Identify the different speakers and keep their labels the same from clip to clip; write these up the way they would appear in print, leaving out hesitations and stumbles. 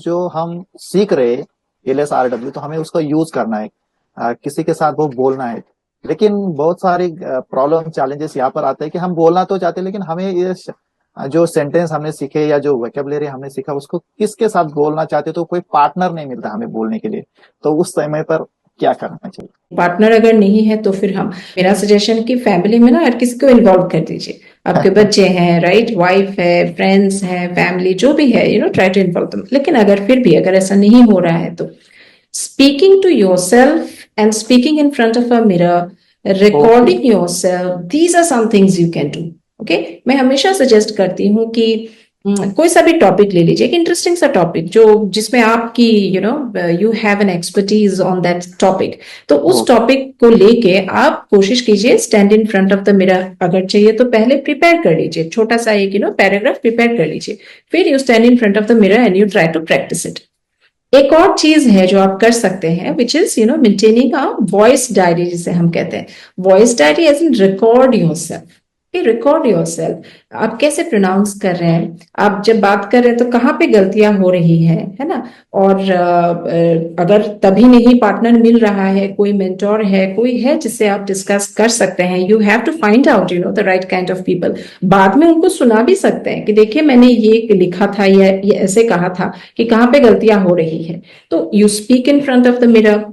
Speaker 1: जो हम सीख रहे LSRW, तो हमें उसका यूज करना है, किसी के साथ वो बोलना है। लेकिन बहुत सारी प्रॉब्लम चैलेंजेस यहाँ पर आते हैं कि हम बोलना तो चाहते हैं, लेकिन हमें ये जो सेंटेंस हमने सीखे या जो वोकैबुलरी हमने सीखा उसको किसके साथ बोलना चाहते, तो कोई पार्टनर नहीं मिलता हमें बोलने के लिए। तो उस समय पर क्या करना चाहिए?
Speaker 2: पार्टनर अगर नहीं है तो फिर हम, मेरा सजेशन कि फैमिली में ना हर किसी को इन्वॉल्व कर दीजिए। आपके बच्चे हैं, राइट, वाइफ है, फ्रेंड्स हैं, फैमिली जो भी है, ट्राई टू इन्वॉल्व दम। लेकिन अगर फिर भी अगर ऐसा नहीं हो रहा है तो speaking to yourself and speaking in front of a mirror, recording yourself, these are some things you can do. Okay, मैं हमेशा सजेस्ट करती हूँ कि कोई सा भी टॉपिक ले लीजिए, एक इंटरेस्टिंग सा टॉपिक जो जिसमें आपकी you have an expertise on that topic. तो उस टॉपिक को लेके आप कोशिश कीजिए stand in front of the mirror. अगर चाहिए तो पहले प्रिपेयर कर लीजिए, छोटा सा एक पैराग्राफ प्रिपेयर कर लीजिए, फिर you stand in front of the mirror and you try to practice it. एक और चीज है जो आप कर सकते हैं, which is maintaining a voice diary, जिसे हम कहते हैं। Voice diary as in record yourself. Record yourself, आप कैसे प्रोनाउंस कर रहे हैं, आप जब बात कर रहे हैं तो कहाँ पे गलतियां हो रही है ना। और अगर तभी नहीं पार्टनर मिल रहा है, कोई मेंटोर है, कोई है जिससे आप डिस्कस कर सकते हैं, you have to find out the right kind of people. बाद में उनको सुना भी सकते हैं कि देखिए मैंने ये लिखा था या ये ऐसे कहा था, कि कहाँ पे गलतियां हो रही है। तो you speak in front of the mirror,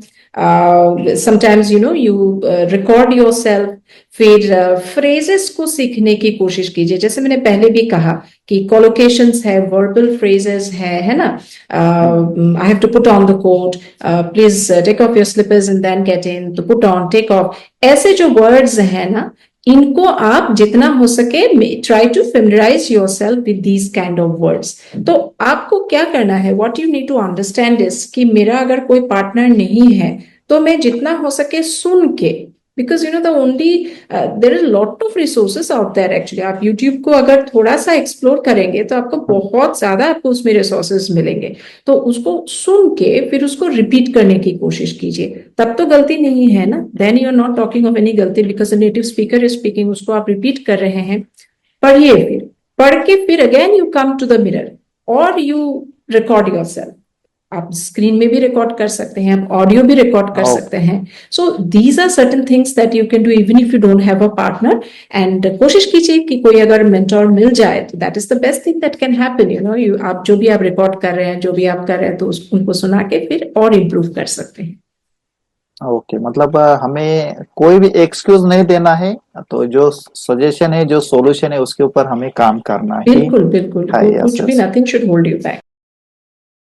Speaker 2: sometimes you record yourself. फिर फ्रेजेस को सीखने की कोशिश कीजिए, जैसे मैंने पहले भी कहा कि कोलोकेशंस है, वर्बल फ्रेजेस है ना। I have to put on the coat, please take off your slippers and then get in, तो पुट ऑन, टेक ऑफ, ऐसे जो वर्ड्स है ना, इनको आप जितना हो सके try to familiarise yourself with these kind of words. तो आपको क्या करना है, what you need to understand is कि मेरा अगर कोई पार्टनर नहीं है तो मैं जितना हो सके सुन के, because the only there is lot of resources out there actually. आप यूट्यूब को अगर थोड़ा सा एक्सप्लोर करेंगे तो आपको बहुत ज्यादा आपको उसमें रिसोर्सेस मिलेंगे। तो उसको सुन के फिर उसको रिपीट करने की कोशिश कीजिए, तब तो गलती नहीं है ना। Then you are not talking of any गलती, because native speaker is speaking, उसको आप रिपीट कर रहे हैं। पढ़िए, फिर पढ़ के फिर again you come to the mirror और यू रिकॉर्ड योरसेल्फ। आप स्क्रीन में भी रिकॉर्ड कर सकते हैं, आप ऑडियो भी रिकॉर्ड कर सकते हैं। So these are certain things that you can do even if you don't have a partner. And कोशिश कीजिए कि कोई अगर मेंटोर मिल जाए तो that is the best thing that can happen. आप जो भी आप रिकॉर्ड कर रहे हैं, जो भी आप कर रहे हैं, तो उनको सुना के फिर और इम्प्रूव कर सकते हैं।
Speaker 1: ओके, मतलब हमें कोई भी एक्सक्यूज नहीं देना है, तो जो सजेशन है, जो सॉल्यूशन है, उसके ऊपर हमें काम करना है।
Speaker 2: बिल्कुल बिल्कुल, कुछ भी, nothing should hold you back.